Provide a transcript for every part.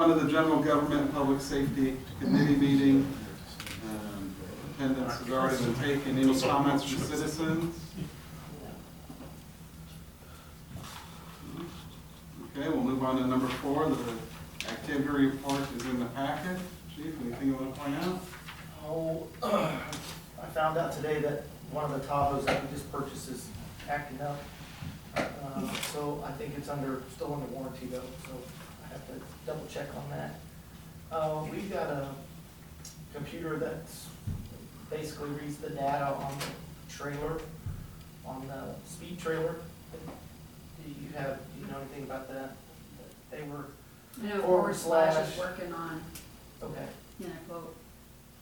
On to the General Government and Public Safety Committee meeting. Attendance has already been taken. Any comments from citizens? Okay, we'll move on to number 4. The activity report is in the packet. Chief, anything you want to point out? Oh, I found out today that one of the Tahoes that we just purchased is acting up. So I think it's still under warranty though, so I have to double check on that. We've got a computer that's basically reads the data on the trailer, on the speed trailer. Do you know anything about that? They were, I know Forward Forward Slash slash. is working on, okay. quote.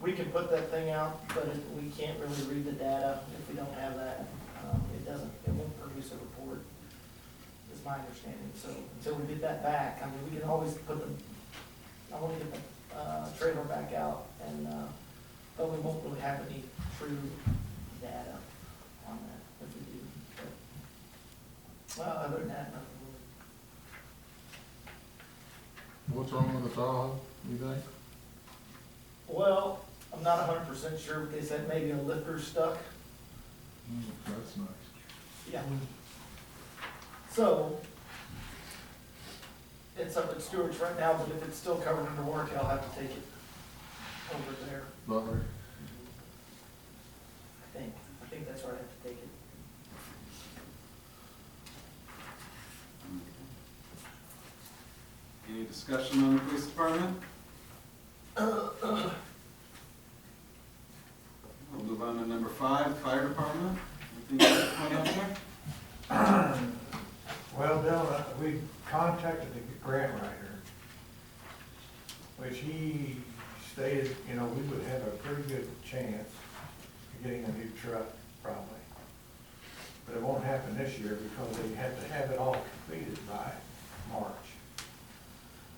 We can put that thing out, but we can't really read the data if we don't have that. It won't produce a report, is my understanding. So until we get that back, I mean, we can always I want to get the trailer back out, but we won't really have any true data on that if we do. But, other than that, nothing really. What's wrong with the Tahoe, you think? Well, I'm not 100% sure, but they said maybe a lifter stuck. That's nice. Yeah. So, it's up at Stewart's right now, but if it's still covered under warranty, I'll have to take it over there. Butler? I think that's where I have to take it. Any discussion on the police department? We'll move on to number 5, fire department. Anything you want to point out there? Well, Bill, we contacted the grant writer, which he stated, we would have a pretty good chance of getting a new truck, probably. But it won't happen this year because they have to have it all completed by March.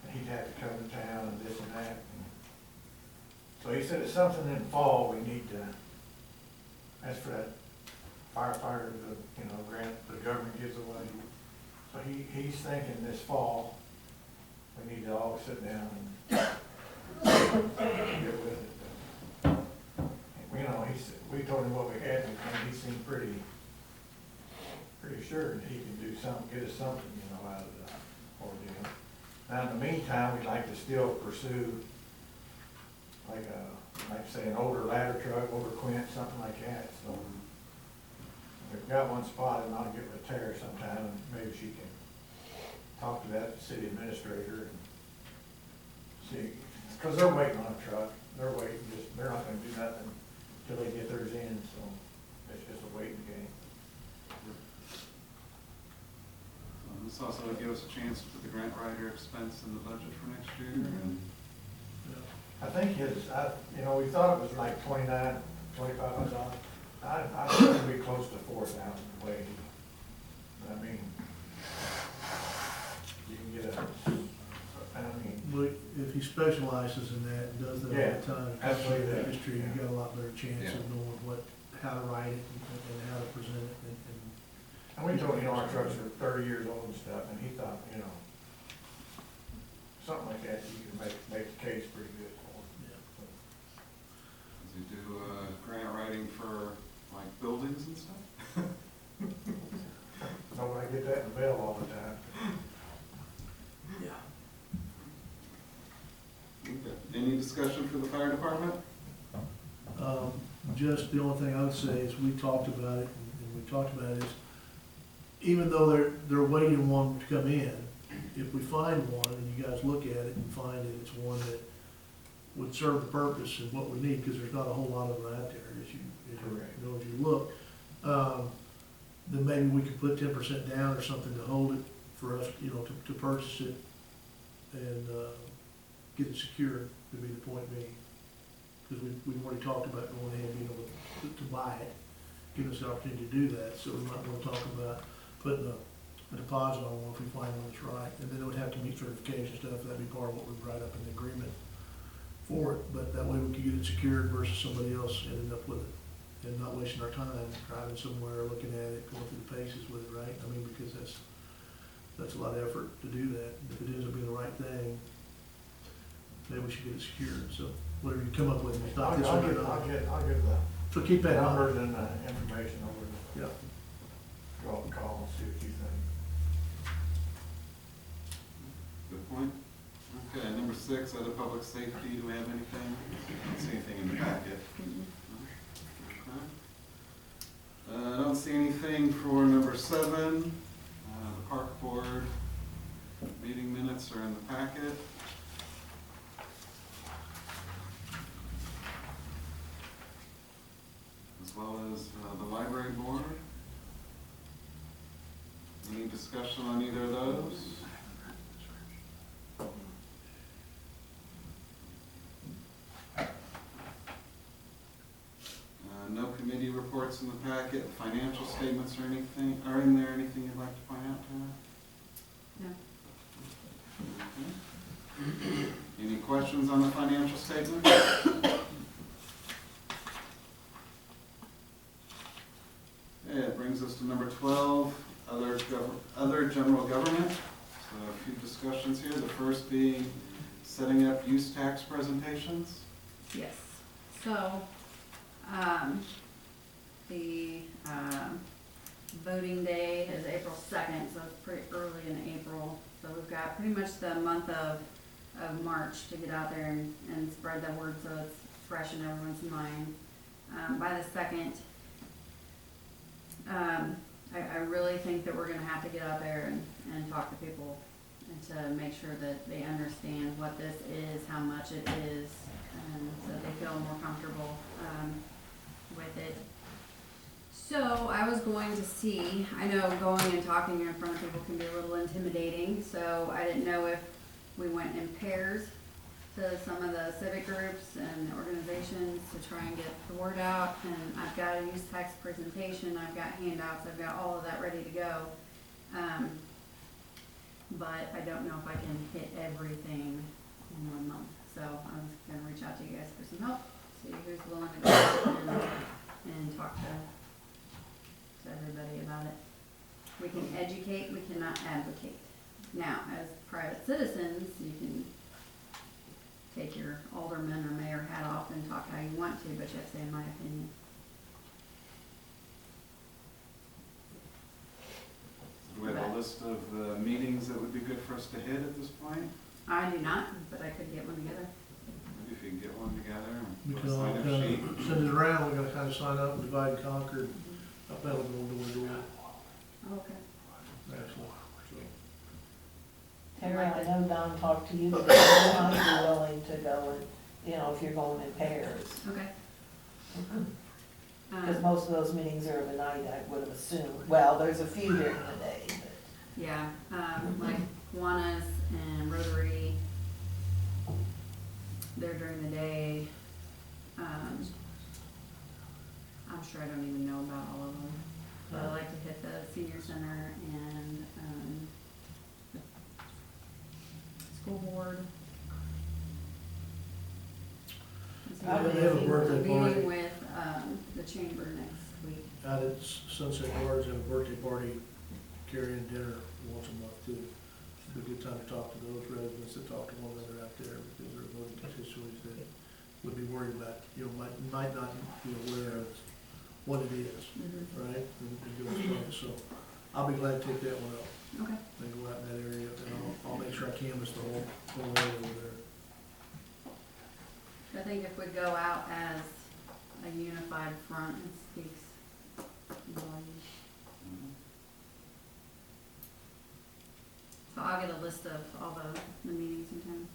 And he'd have to come to town and this and that. So he said it's something in fall we need to, as for that firefighter, grant the government gives away. So he's thinking this fall, we need to all sit down and get with it. We told him what we had, and he seemed pretty sure that he can do something, get us something, out of the ordeal. Now, in the meantime, we'd like to still pursue, like say an older ladder truck, older Quint, something like that, so. We've got one spot, and I'll get with Tara sometime, and maybe she can talk to that city administrator and see, because they're waiting on a truck. They're not gonna do nothing until they get theirs in, so it's just a waiting game. This also would give us a chance to put the grant writer expense in the budget for next year. And I think we thought it was like $2,500. I think it'd be close to 4,000 way. I mean, you can get But if he specializes in that and does that all the time, absolutely. that industry, you got a lot better chance Yeah. of knowing how to write it and how to present it. And we told, our trucks are 30 years old and stuff, and he thought, something like that, you can make the case pretty good for. does he do grant writing for like buildings and stuff? Nobody get that in the mail all the time. Okay. Any discussion for the fire department? Just the only thing I would say is we talked about it, and we talked about it is, even though they're waiting one to come in, if we find one and you guys look at it and find that it's one that would serve the purpose and what we need, because there's not a whole lot of them out there as you look, then maybe we could put 10% down or something to hold it for us, to purchase it and get it secured, would be the point being. Because we've already talked about going ahead and being able to buy it, giving us the opportunity to do that, so we might want to talk about putting a deposit on one if we find one that's right, and then it would have to meet certification stuff. That'd be part of what we write up in the agreement for it, but that way we could get it secured versus somebody else ending up with it, and not wasting our time driving somewhere, looking at it, going through the paces with it, right? I mean, because that's a lot of effort to do that. If it ends up being the right thing, maybe we should get it secured, so whatever you come up with, if I'll not this one or get not. the So keep that number. numbers and the information over to Yeah. draw a call and see what you think. Good point. Okay, number 6, other public safety, do we have anything? I don't see anything in the packet. Okay. I don't see anything for number 7, the park board meeting minutes are in the packet. As well as the library board. Any discussion on either of those? No committee reports in the packet, financial statements or anything, are in there anything you'd like to point out, Tara? No. Okay. Any questions on the financial statement? Okay, it brings us to number 12, other general government. So a few discussions here, the first being setting up use tax presentations. Yes, so, the, voting day is April 2nd, so it's pretty early in April. So we've got pretty much the month of March to get out there and spread that word so it's fresh in everyone's mind. By the 2nd, I really think that we're gonna have to get out there and talk to people and to make sure that they understand what this is, how much it is, and so they feel more comfortable, with it. So I was going to see, I know going and talking in front of people can be a little intimidating, so I didn't know if we went in pairs to some of the civic groups and organizations to try and get the word out. And I've got a use tax presentation, I've got handouts, I've got all of that ready to go. But I don't know if I can hit everything in 1 month. So I was gonna reach out to you guys for some help, see who's willing to go and talk to everybody about it. We can educate, we cannot advocate. Now, as private citizens, you can take your alderman or mayor hat off and talk how you want to, but you have to say, in my opinion. Do we have a list of meetings that would be good for us to hit at this point? I do not, but I could get one together. Maybe if you can get one together We and can all sign up kind sheet. of send it around, we gotta kind of sign up and divide and conquer, that'll go door to door, Okay. actually. Tara, I know Don talked to you, but you might be willing to go and, you know, if you're going in pairs. Okay. Because most of those meetings are of a night, I would have assumed. Well, there's a few during the day, but. Yeah, like Kiwanis and Rotary, they're during the day. I'm sure I don't even know about all of them. But I like to hit the senior center and, school board. Probably They have a birthday party Meeting with, the chamber next week. out at Sunset Gardens, have a birthday party, carrying dinner once a month too. It's a good time to talk to those residents that talk to one another out there, because they're voting constituents that would be worried about, might not be aware of what it is, right? And doing stuff, so I'll be glad to take that one up. Okay. And go out in that area, and I'll make sure I canvass the whole area over there. I think if we go out as a unified front, it speaks volumes. So I'll get a list of all the meetings in town.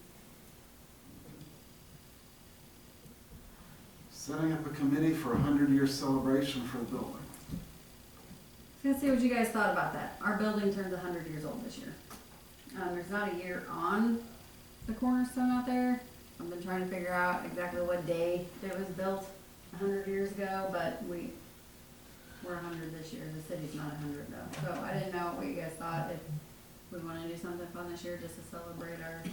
Setting up a committee for a 100-year celebration for the building. I was gonna see what you guys thought about that. Our building turns 100 years old this year. There's not a year on the cornerstone out there. I've been trying to figure out exactly what day it was built 100 years ago, but we're 100 this year. The city's not 100 though. So I didn't know what you guys thought, if we wanna do something fun this year just to celebrate our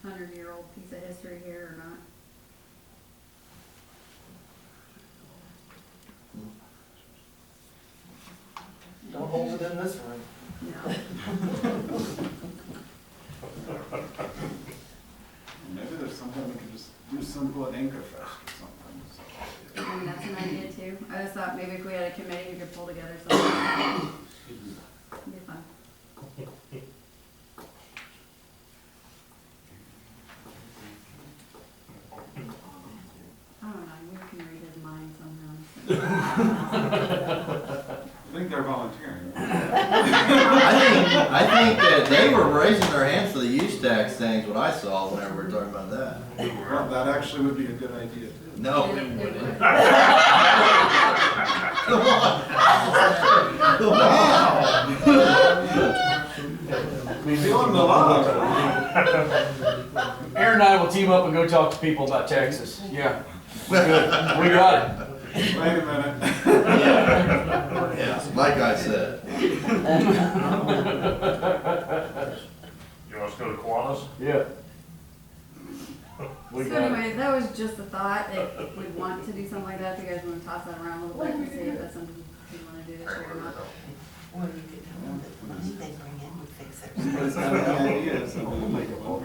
100-year-old piece of history here or not. Don't hold it in this room. No. Maybe there's there's something we could just do simple at Anchor Fest or something, so. I mean, that's an idea too. I just thought maybe if we had a committee, we could pull together something. It'd be fun. I don't know, you can read his mind somehow. I think they're volunteering. I think that they were raising their hands for the use tax things, what I saw whenever we were talking about that. Well, that actually would be a good idea too. No. It would. Come on. Feeling the love. Aaron and I will team up and go talk to people about Texas. Yeah. Good. We got Wait a minute. Yeah, like I said. You want us to go to Kiwanis? it. Yeah. We So got it. anyway, that was just a thought, if we want to do something like that, if you guys wanna toss that around a little bit and see if that's something you wanna do this year or not. Or you could tell them that the money they bring in would fix But their it's not any ideas, and we'll make it one.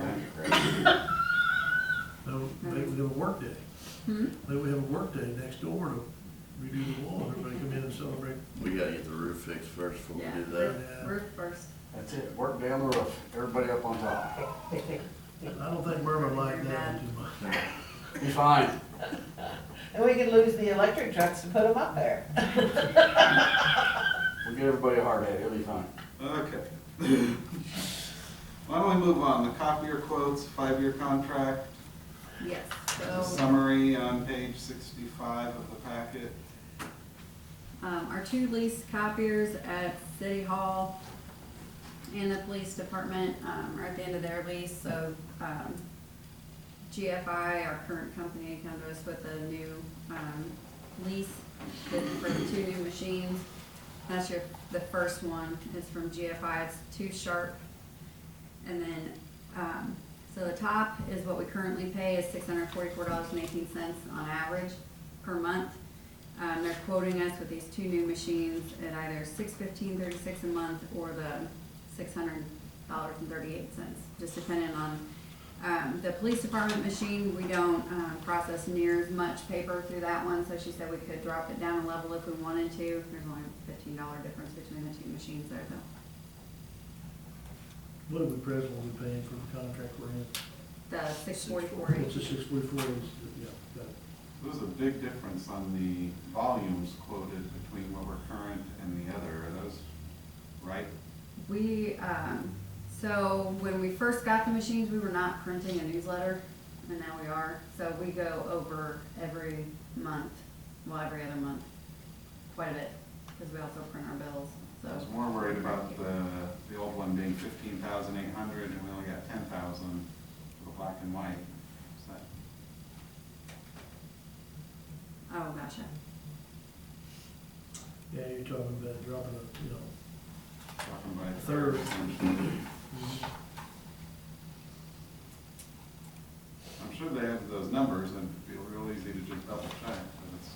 So maybe we have a work day. Hmm? Maybe we have a work day next door to redo the wall, everybody come in and celebrate. We gotta get the roof fixed first before Yeah, we do that. roof first. That's it. Work down the roof. Everybody up on top. I don't think Murray liked that one too much. Be fine. And we could lose the electric trucks to put them up there. We'll get everybody a hard hat. It'll be fine. Okay. Why don't we move on? The copier quotes, 5-year contract, Yes, the so, summary on page 65 of the packet. our two leased copiers at City Hall and the police department, are at the end of their lease, so, GFI, our current company, come to us with a new, lease for the two new machines. That's the first one is from GFI, it's 2 Sharp. And then, so the top is what we currently pay is $644.18 on average per month. They're quoting us with these 2 new machines at either $615.36 a month or the $600.38, just depending on, the police department machine. We don't, process near as much paper through that one, so she said we could drop it down a level if we wanted to. There's only a $15 difference between the 2 machines there though. What are we presently paying for the contract we're in? The $644. What's the 644 is, yeah, got it. There's a big difference on the volumes quoted between what we're current and the other. Are those right? We, so when we first got the machines, we were not printing a newsletter, and now we are. So we go over every month, well, every other month, quite a bit, because we also print our bills, so. I was more worried about the old one being 15,800 and we only got 10,000 for the black and white. Is that, Oh, gotcha. Yeah, you're talking about dropping a, talking by a Third. essentially? I'm sure they have those numbers and it'd be real easy to just double check, but it's,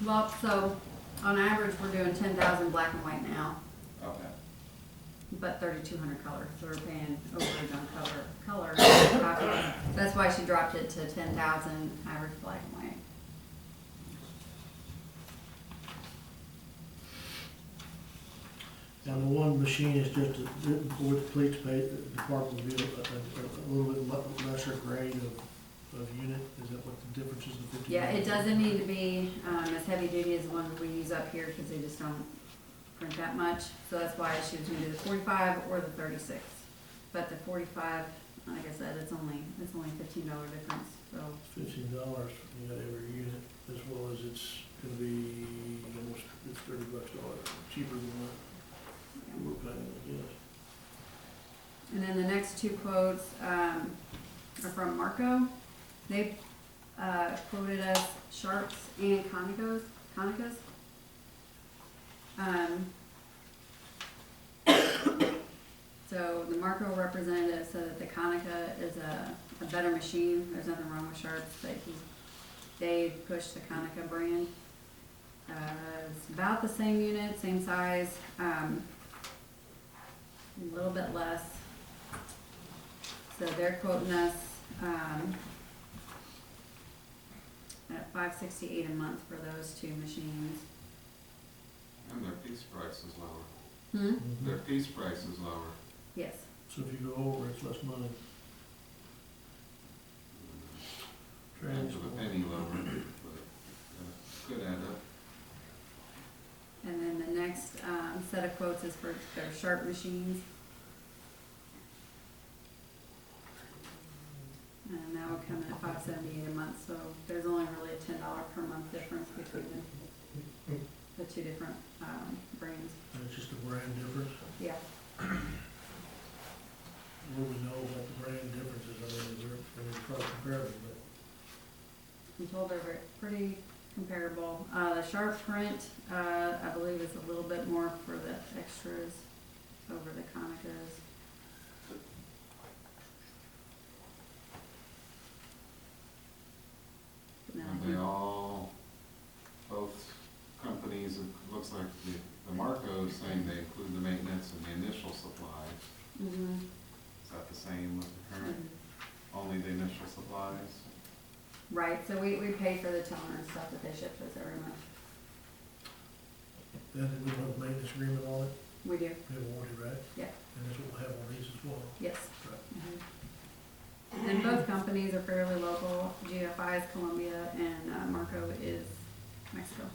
Well, so on average, we're doing 10,000 black and white now, okay. but 3,200 color, so we're paying overage on color. Copies. That's why she dropped it to 10,000 average black and white. Now, the one machine is just for the police department will be a little bit lesser grade of unit, is that what the difference is, the 50? Yeah, it doesn't need to be, as heavy duty as the one we use up here, because they just don't print that much. So that's why she was gonna do the 45 or the 36. But the 45, like I said, it's only $15 difference, so. $15, you got every unit, as well as it's gonna be almost, it's $30 cheaper than what we're paying, I guess. And then the next 2 quotes, are from Marco. They, quoted us Sharps and Conicas. So the Marco representative said that the Konica is a better machine. There's nothing wrong with Sharps, but they push the Konica brand. It's about the same unit, same size, a little bit less. So they're quoting us at $568 a month for those two machines. And their piece price is lower. Hmm? Their piece price is lower. Yes. So if you go over, it's less money. To the penny lower, but could add up. And then the next, set of quotes is for their sharp machines. And that would come in at $578 a month, so there's only really a $10 per month difference between the two different, brands. And it's just a brand difference. Yeah. What we know about the brand differences, I mean, they're probably comparable, but I'm told they're pretty comparable. The sharp print, I believe is a little bit more for the extras over the Konicas. No, Are they all, both companies, it looks like the Marco is saying they include the maintenance and the initial supplies. Mhm. Is that the same with the current, only the initial supplies? Right, so we pay for the toner and stuff that they ship to us every month. then we have a maintenance agreement on it, We do, we have a warranty, right? yeah, And that's what we'll have on these as well. yes. Right. Mhm. And both companies are fairly local. GFI is Colombia and Marco is Mexico.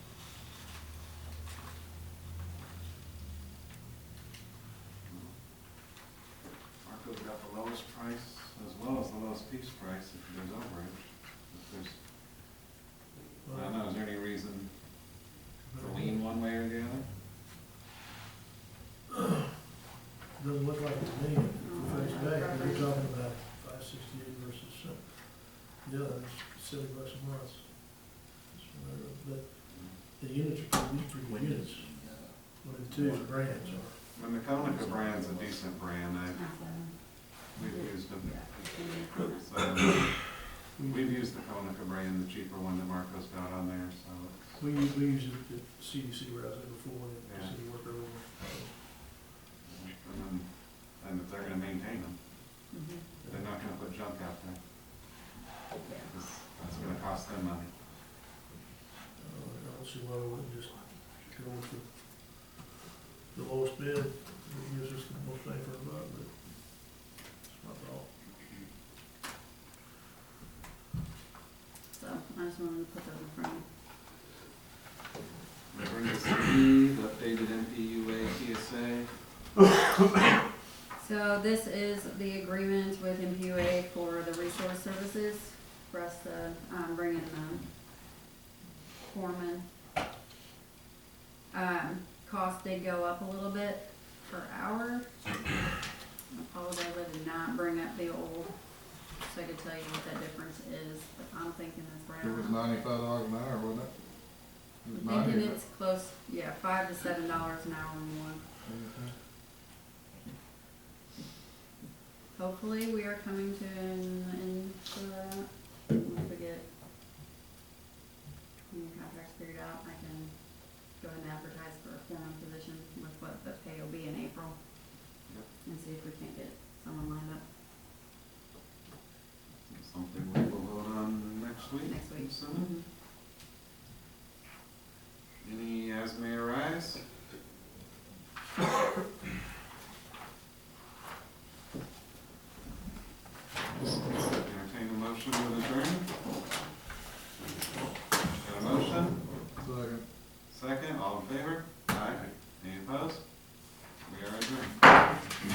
Marco's got the lowest price as well as the lowest piece price if there's overage. If there's, I don't know, is there any reason to lean one way or the other? Doesn't look like it to me, face value, but you're talking about $568 versus, the other, it's $70 a month. But the units are pretty good units, what the two brands are. And the Konica brand's a decent brand, we've used them. So, we've used the Konica brand, the cheaper one that Marco's got on there, so it's. We use it at CDC where I was at before, and Yeah. city worker over. And if they're gonna maintain them, Mhm. they're not gonna put junk out there, Yeah. 'cause that's gonna cost them money. I don't see why we wouldn't just go with the lowest bid, that gives us the most bang for our buck, but it's my thought. So I just wanted to put those in front of you. That brings us to the updated MPUA TSA. So this is the agreement with MPUA for the resource services, for us to, bring in, foreman. Cost did go up a little bit per hour. I apologize, I did not bring up the old, so I could tell you what that difference is, but I'm thinking it's It was around. $95 an hour, wasn't it? It was I'm thinking 90. it's close, yeah, $5 to $7 an hour more. Mhm. Hopefully, we are coming to once we get the contracts figured out, I can go ahead and advertise for a foreman position with what the pay will be in April. Yep. And see if we can't get someone lined up Something we will vote on next week. next week. So, Mhm. any as may arise? Entertain a motion to adjourn. Got a motion? Second. Second, all in favor? Aye. Any opposed? We are adjourned.